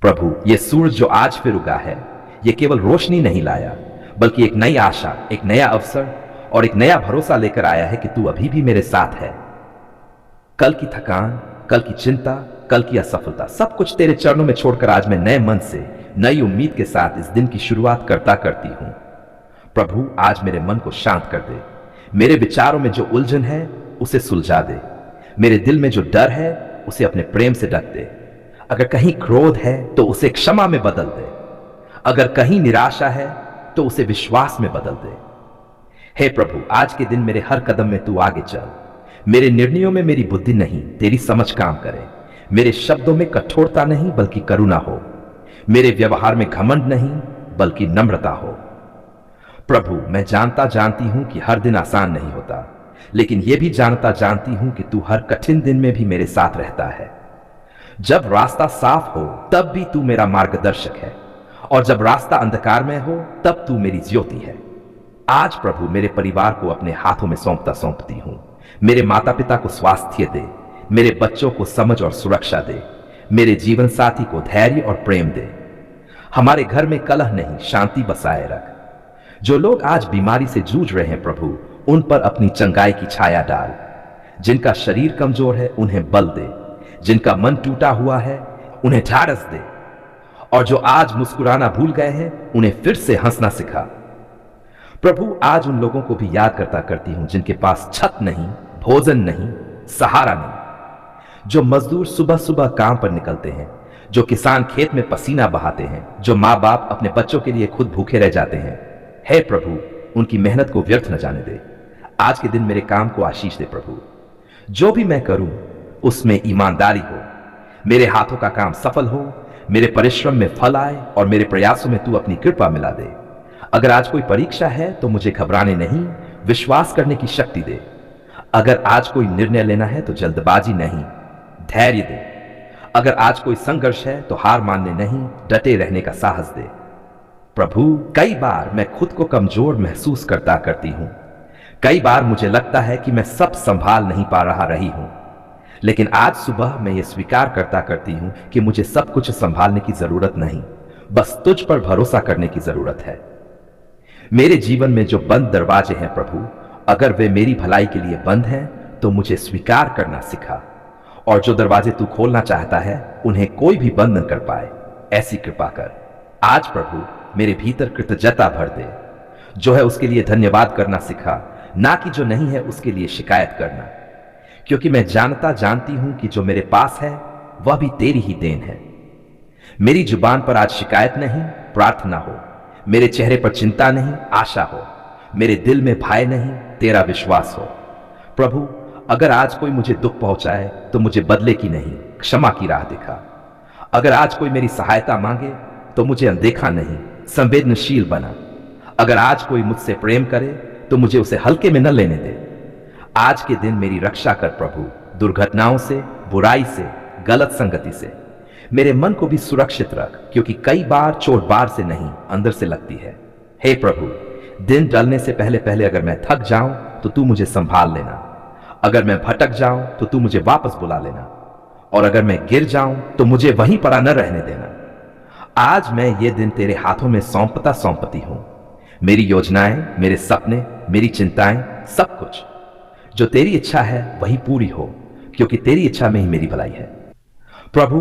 प्रभु, ये सूरज जो आज फिर उगा है, ये केवल रोशनी नहीं लाया, बल्कि एक नई आशा, एक नया अवसर और एक नया भरोसा लेकर आया है कि तू अभी भी मेरे साथ है। कल की थकान, कल की चिंता, कल की असफलता, सब कुछ तेरे चरणों में छोड़कर आज मैं नए मन से, नई उम्मीद के साथ इस दिन की शुरुआत करती हूं। प्रभु, आज मेरे मन को शांत कर दे। मेरे विचारों में जो उलझन है उसे सुलझा दे। मेरे दिल में जो डर है उसे अपने प्रेम से ढक दे। अगर कहीं क्रोध है तो उसे क्षमा में बदल दे। अगर कहीं निराशा है तो उसे विश्वास में बदल दे। हे प्रभु, आज के दिन मेरे हर कदम में तू आगे चल। मेरे निर्णयों में मेरी बुद्धि नहीं, तेरी समझ काम करे। मेरे शब्दों में कठोरता नहीं, बल्कि करुणा हो। मेरे व्यवहार में घमंड नहीं, बल्कि नम्रता हो। प्रभु, मैं जानती हूं कि हर दिन आसान नहीं होता, लेकिन यह भी जानती हूं कि तू हर कठिन दिन में भी मेरे साथ रहता है। जब रास्ता साफ हो तब भी तू मेरा मार्गदर्शक है, और जब रास्ता अंधकार में हो तब तू मेरी ज्योति है। आज प्रभु, मेरे परिवार को अपने हाथों में सौंपती हूं। मेरे माता पिता को स्वास्थ्य दे, मेरे बच्चों को समझ और सुरक्षा दे, मेरे जीवन साथी को धैर्य और प्रेम दे। हमारे घर में कलह नहीं, शांति बसाए रख। जो लोग आज बीमारी से जूझ रहे हैं प्रभु, उन पर अपनी चंगाई की छाया डाल। जिनका शरीर कमजोर है उन्हें बल दे। जिनका मन टूटा हुआ है उन्हें ढाढ़स दे। और जो आज मुस्कुराना भूल गए हैं उन्हें फिर से हंसना सिखा। प्रभु, आज उन लोगों को भी याद करती हूं जिनके पास छत नहीं, भोजन नहीं, सहारा नहीं। जो मजदूर सुबह सुबह काम पर निकलते हैं, जो किसान खेत में पसीना बहाते हैं, जो माँ बाप अपने बच्चों के लिए खुद भूखे रह जाते हैं। हे प्रभु, उनकी मेहनत को व्यर्थ न जाने दे। आज के दिन मेरे काम को आशीष दे प्रभु। जो भी मैं करूं उसमें ईमानदारी हो। मेरे हाथों का काम सफल हो, मेरे परिश्रम में फल आए और मेरे प्रयासों में तू अपनी कृपा मिला दे। अगर आज कोई परीक्षा है तो मुझे घबराने नहीं, विश्वास करने की शक्ति दे। अगर आज कोई निर्णय लेना है तो जल्दबाजी नहीं, धैर्य दे। अगर आज कोई संघर्ष है तो हार मानने नहीं, डटे रहने का साहस दे। प्रभु, कई बार मैं खुद को कमजोर महसूस करती हूं। कई बार मुझे लगता है कि मैं सब संभाल नहीं पा रही हूं। लेकिन आज सुबह मैं ये स्वीकार करती हूं कि मुझे सब कुछ संभालने की जरूरत नहीं, बस तुझ पर भरोसा करने की जरूरत है। मेरे जीवन में जो बंद दरवाजे हैं प्रभु, अगर वे मेरी भलाई के लिए बंद हैं तो मुझे स्वीकार करना सिखा। और जो दरवाजे तू खोलना चाहता है उन्हें कोई भी बंद न कर पाए, ऐसी कृपा कर। आज प्रभु, मेरे भीतर कृतज्ञता भर दे। जो है उसके लिए धन्यवाद करना सिखा, ना कि जो नहीं है उसके लिए शिकायत करना। क्योंकि मैं जानती हूं कि जो मेरे पास है वह भी तेरी ही देन है। मेरी जुबान पर आज शिकायत नहीं, प्रार्थना हो। मेरे चेहरे पर चिंता नहीं, आशा हो। मेरे दिल में भय नहीं, तेरा विश्वास हो। प्रभु, अगर आज कोई मुझे दुख पहुंचाए तो मुझे बदले की नहीं, क्षमा की राह दिखा। अगर आज कोई मेरी सहायता मांगे तो मुझे अनदेखा नहीं, संवेदनशील बना। अगर आज कोई मुझसे प्रेम करे तो मुझे उसे हल्के में न लेने दे। आज के दिन मेरी रक्षा कर प्रभु, दुर्घटनाओं से, बुराई से, गलत संगति से। मेरे मन को भी सुरक्षित रख, क्योंकि कई बार चोट बाहर से नहीं, अंदर से लगती है। हे प्रभु, दिन ढलने से पहले अगर मैं थक जाऊं तो तू मुझे संभाल लेना। अगर मैं भटक जाऊं तो तू मुझे वापस बुला लेना। और अगर मैं गिर जाऊं तो मुझे वहीं पड़ा न रहने देना। आज मैं ये दिन तेरे हाथों में सौंपती हूं। मेरी योजनाएं, मेरे सपने, मेरी चिंताएं, सब कुछ जो तेरी इच्छा है वही पूरी हो, क्योंकि तेरी इच्छा में ही मेरी भलाई है। प्रभु,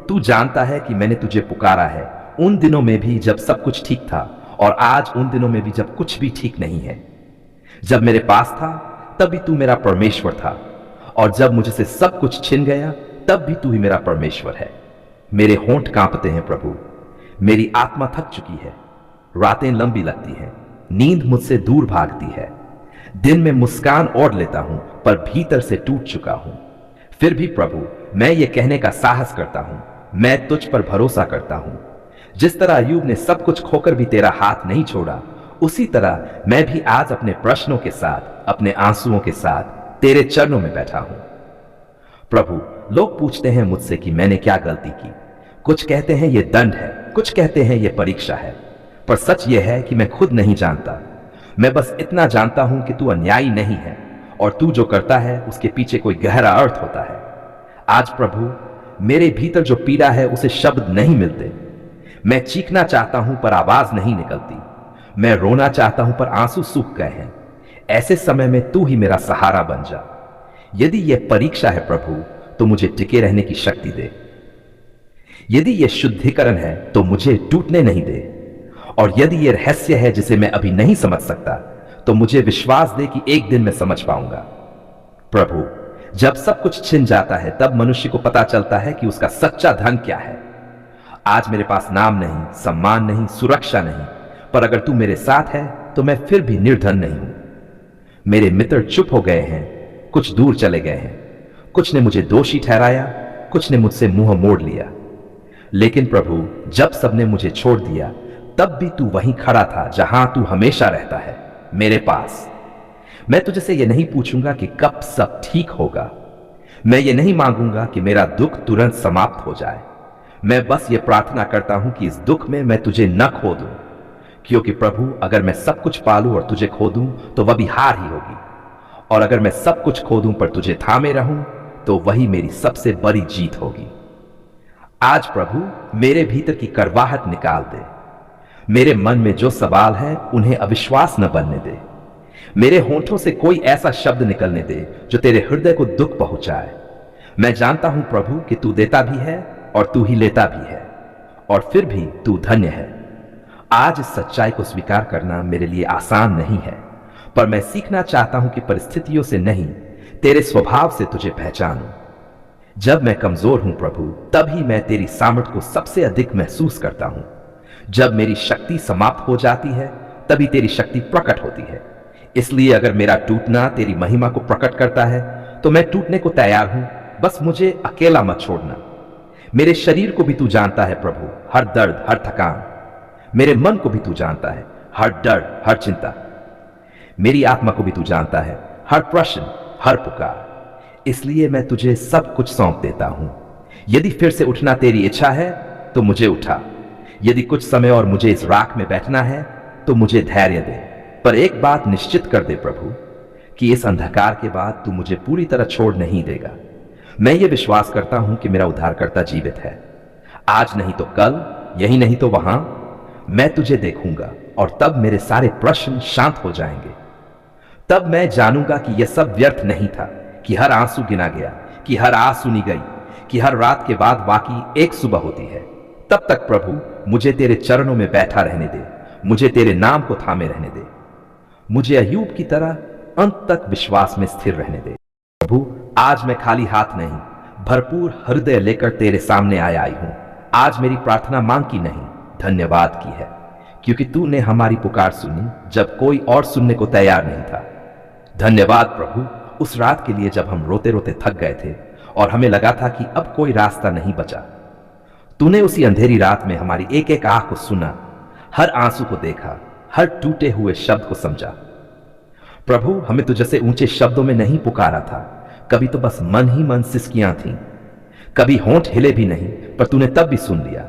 तू जानता है कि मैंने तुझे पुकारा है उन दिनों में भी जब सब कुछ ठीक था, और आज उन दिनों में भी जब कुछ भी ठीक नहीं है। जब मेरे पास था तब भी तू मेरा परमेश्वर था, और जब मुझसे सब कुछ छिन गया तब भी तू ही मेरा परमेश्वर है। मेरे होंठ कांपते हैं प्रभु, मेरी आत्मा थक चुकी है। रातें लंबी लगती हैं, नींद मुझसे दूर भागती है। दिन में मुस्कान ओढ़ लेता हूं, पर भीतर से टूट चुका हूं। फिर भी प्रभु, मैं ये कहने का साहस करता हूं, मैं तुझ पर भरोसा करता हूं। जिस तरह अय्यूब ने सब कुछ खोकर भी तेरा हाथ नहीं छोड़ा, उसी तरह मैं भी आज अपने प्रश्नों के साथ, अपने आंसुओं के साथ तेरे चरणों में बैठा हूं। प्रभु, लोग पूछते हैं मुझसे कि मैंने क्या गलती की। कुछ कहते हैं ये दंड है, कुछ कहते हैं ये परीक्षा है, पर सच ये है कि मैं खुद नहीं जानता। मैं बस इतना जानता हूं कि तू अन्यायी नहीं है, और तू जो करता है उसके पीछे कोई गहरा अर्थ होता है। आज प्रभु, मेरे भीतर जो पीड़ा है उसे शब्द नहीं मिलते। मैं चीखना चाहता हूं पर आवाज नहीं निकलती। मैं रोना चाहता हूं पर आंसू सूख गए हैं। ऐसे समय में तू ही मेरा सहारा बन जा। यदि यह परीक्षा है प्रभु, तो मुझे टिके रहने की शक्ति दे। यदि यह शुद्धिकरण है तो मुझे टूटने नहीं दे। और यदि यह रहस्य है जिसे मैं अभी नहीं समझ सकता, तो मुझे विश्वास दे कि एक दिन मैं समझ पाऊंगा। प्रभु, जब सब कुछ छिन जाता है तब मनुष्य को पता चलता है कि उसका सच्चा धन क्या है। आज मेरे पास नाम नहीं, सम्मान नहीं, सुरक्षा नहीं, पर अगर तू मेरे साथ है तो मैं फिर भी निर्धन नहीं हूं। मेरे मित्र चुप हो गए हैं, कुछ दूर चले गए हैं, कुछ ने मुझे दोषी ठहराया, कुछ ने मुझसे मुंह मोड़ लिया। लेकिन प्रभु, जब सबने मुझे छोड़ दिया तब भी तू वहीं खड़ा था जहां तू हमेशा रहता है, मेरे पास। मैं तुझे से यह नहीं पूछूंगा कि कब सब ठीक होगा। मैं ये नहीं मांगूंगा कि मेरा दुख तुरंत समाप्त हो जाए। मैं बस ये प्रार्थना करता हूं कि इस दुख में मैं तुझे न खो दूं, क्योंकि प्रभु, अगर मैं सब कुछ पालूं और तुझे खो दूं तो वह भी हार ही होगी, और अगर मैं सब कुछ खो दूं पर तुझे थामे रहूं तो वही मेरी सबसे बड़ी जीत होगी। आज प्रभु, मेरे भीतर की कड़वाहट निकाल दे। मेरे मन में जो सवाल है उन्हें अविश्वास न बनने दे। मेरे होंठों से कोई ऐसा शब्द निकलने दे जो तेरे हृदय को दुख पहुंचाए। मैं जानता हूं प्रभु कि तू देता भी है और तू ही लेता भी है, और फिर भी तू धन्य है। आज इस सच्चाई को स्वीकार करना मेरे लिए आसान नहीं है, पर मैं सीखना चाहता हूं कि परिस्थितियों से नहीं, तेरे स्वभाव से तुझे पहचानूं। जब मैं कमजोर हूं प्रभु, तभी मैं तेरी सामर्थ को सबसे अधिक महसूस करता हूं। जब मेरी शक्ति समाप्त हो जाती है तभी तेरी शक्ति प्रकट होती है। इसलिए अगर मेरा टूटना तेरी महिमा को प्रकट करता है तो मैं टूटने को तैयार हूं, बस मुझे अकेला मत छोड़ना। मेरे शरीर को भी तू जानता है प्रभु, हर दर्द, हर थकान। मेरे मन को भी तू जानता है, हर डर, हर चिंता। मेरी आत्मा को भी तू जानता है, हर प्रश्न, हर पुकार। इसलिए मैं तुझे सब कुछ सौंप देता हूं। यदि फिर से उठना तेरी इच्छा है तो मुझे उठा। यदि कुछ समय और मुझे इस राख में बैठना है तो मुझे धैर्य दे। पर एक बात निश्चित कर दे प्रभु, कि इस अंधकार के बाद तू मुझे पूरी तरह छोड़ नहीं देगा। मैं ये विश्वास करता हूं कि मेरा उद्धारकर्ता जीवित है। आज नहीं तो कल, यही नहीं तो वहां मैं तुझे देखूंगा, और तब मेरे सारे प्रश्न शांत हो जाएंगे। तब मैं जानूंगा कि यह सब व्यर्थ नहीं था, कि हर आंसू गिना गया, कि हर आस सुनी गई, कि हर रात के बाद बाकी एक सुबह होती है। तब तक प्रभु, मुझे तेरे चरणों में बैठा रहने दे, मुझे तेरे नाम को थामे रहने दे, मुझे अय्यूब की तरह अंत तक विश्वास में स्थिर रहने दे। प्रभु, आज मैं खाली हाथ नहीं, भरपूर हृदय लेकर तेरे सामने आई हूं। आज मेरी प्रार्थना मांग की नहीं, धन्यवाद की है, क्योंकि तूने हमारी पुकार सुनी जब कोई और सुनने को तैयार नहीं था। धन्यवाद प्रभु, उस रात के लिए जब हम रोते रोते थक गए थे और हमें लगा था कि अब कोई रास्ता नहीं बचा। तूने उसी अंधेरी रात में हमारी एक एक आह को सुना, हर आंसू को देखा, हर टूटे हुए शब्द को समझा। प्रभु, हमें तुझे से ऊंचे शब्दों में नहीं पुकारा था, कभी तो बस मन ही मन सिसकियां थीं, कभी होंठ हिले भी नहीं, पर तूने तब भी सुन लिया,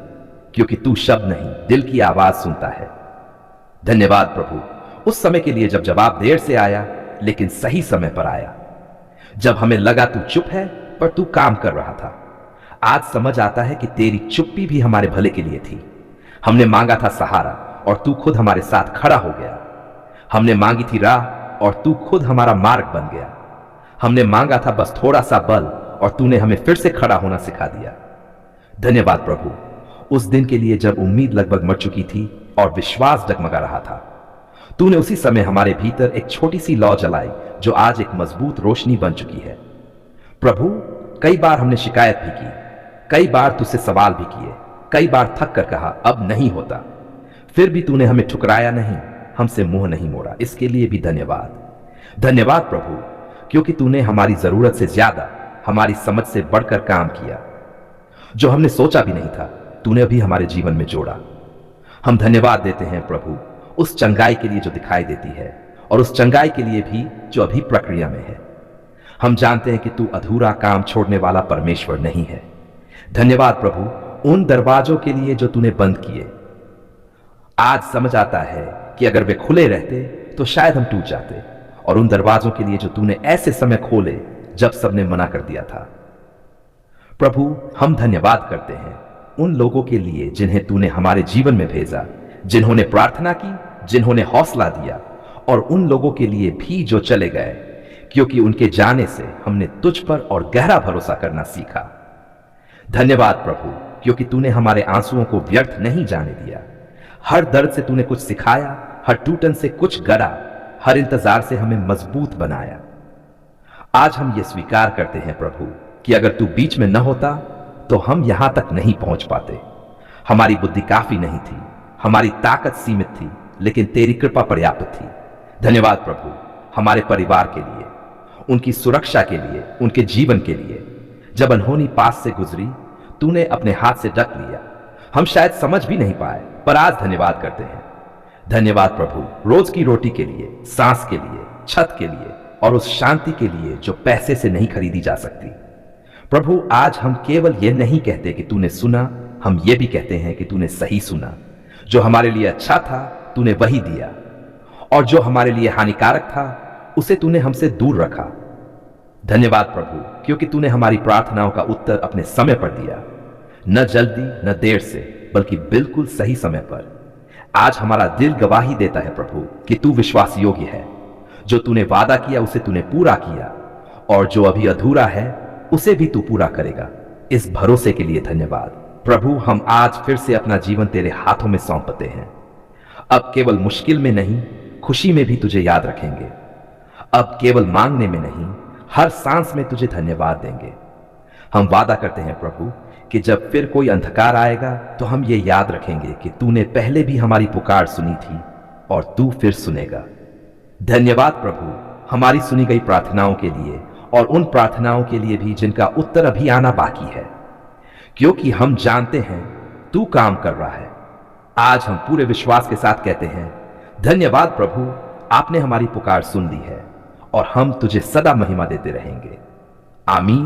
क्योंकि तू शब्द नहीं, दिल की आवाज सुनता है। धन्यवाद प्रभु, उस समय के लिए जब जवाब देर से आया लेकिन सही समय पर आया। जब हमें लगा तू चुप है पर तू काम कर रहा था। आज समझ आता है कि तेरी चुप्पी भी हमारे भले के लिए थी। हमने मांगा था सहारा और तू खुद हमारे साथ खड़ा हो गया। हमने मांगी थी राह और तू खुद हमारा मार्ग बन गया। हमने मांगा था बस थोड़ा सा बल और तूने हमें फिर से खड़ा होना सिखा दिया। धन्यवाद प्रभु, उस दिन के लिए जब उम्मीद लगभग मर चुकी थी और विश्वास डगमगा रहा था, तूने उसी समय हमारे भीतर एक छोटी सी लौ जलाई जो आज एक मजबूत रोशनी बन चुकी है। प्रभु, कई बार हमने शिकायत भी की, कई बार तुझसे सवाल भी किए, कई बार थक कर कहा अब नहीं होता, फिर भी तूने हमें ठुकराया नहीं, हमसे मुंह नहीं मोड़ा। इसके लिए भी धन्यवाद। धन्यवाद प्रभु, क्योंकि तूने हमारी जरूरत से ज्यादा, हमारी समझ से बढ़कर काम किया। जो हमने सोचा भी नहीं था तूने अभी हमारे जीवन में जोड़ा। हम धन्यवाद देते हैं प्रभु उस चंगाई के लिए जो दिखाई देती है और उस चंगाई के लिए भी जो अभी प्रक्रिया में है। हम जानते हैं कि तू अधूरा काम छोड़ने वाला परमेश्वर नहीं है। धन्यवाद प्रभु उन दरवाजों के लिए जो तूने बंद किए। आज समझ आता है कि अगर वे खुले रहते तो शायद हम टूट जाते, और उन दरवाजों के लिए जो तूने ऐसे समय खोले जब सबने मना कर दिया था। प्रभु, हम धन्यवाद करते हैं उन लोगों के लिए जिन्हें तूने हमारे जीवन में भेजा, जिन्होंने प्रार्थना की, जिन्होंने हौसला दिया, और उन लोगों के लिए भी जो चले गए, क्योंकि उनके जाने से हमने तुझ पर और गहरा भरोसा करना सीखा। धन्यवाद प्रभु, क्योंकि तूने हमारे आंसुओं को व्यर्थ नहीं जाने दिया। हर दर्द से तूने कुछ सिखाया, हर टूटन से कुछ गढ़ा, हर इंतजार से हमें मजबूत बनाया। आज हम ये स्वीकार करते हैं प्रभु कि अगर तू बीच में न होता तो हम यहां तक नहीं पहुंच पाते। हमारी बुद्धि काफी नहीं थी, हमारी ताकत सीमित थी, लेकिन तेरी कृपा पर्याप्त थी। धन्यवाद प्रभु, हमारे परिवार के लिए, उनकी सुरक्षा के लिए, उनके जीवन के लिए। जब अनहोनी पास से गुजरी, तूने अपने हाथ से ढक लिया। हम शायद समझ भी नहीं पाए, पर आज धन्यवाद करते हैं। धन्यवाद प्रभु, रोज की रोटी के लिए, सांस के लिए, छत के लिए, और उस शांति के लिए जो पैसे से नहीं खरीदी जा सकती। प्रभु, आज हम केवल यह नहीं कहते कि तूने सुना, हम यह भी कहते हैं कि तूने सही सुना। जो हमारे लिए अच्छा था तूने वही दिया, और जो हमारे लिए हानिकारक था उसे तूने हमसे दूर रखा। धन्यवाद प्रभु, क्योंकि तूने हमारी प्रार्थनाओं का उत्तर अपने समय पर दिया, न जल्दी न देर से, बल्कि बिल्कुल सही समय पर। आज हमारा दिल गवाही देता है प्रभु कि तू विश्वास योग्य है। जो तूने वादा किया उसे तूने पूरा किया, और जो अभी अधूरा है उसे भी तू पूरा करेगा। इस भरोसे के लिए धन्यवाद प्रभु। हम आज फिर से अपना जीवन तेरे हाथों में सौंपते हैं। अब केवल मुश्किल में नहीं, खुशी में भी तुझे याद रखेंगे। अब केवल मांगने में नहीं, हर सांस में तुझे धन्यवाद देंगे। हम वादा करते हैं प्रभु कि जब फिर कोई अंधकार आएगा तो हम ये याद रखेंगे कि तूने पहले भी हमारी पुकार सुनी थी और तू फिर सुनेगा। धन्यवाद प्रभु, हमारी सुनी गई प्रार्थनाओं के लिए, और उन प्रार्थनाओं के लिए भी जिनका उत्तर अभी आना बाकी है, क्योंकि हम जानते हैं तू काम कर रहा है। आज हम पूरे विश्वास के साथ कहते हैं, धन्यवाद प्रभु, आपने हमारी पुकार सुन ली है, और हम तुझे सदा महिमा देते रहेंगे। आमीन।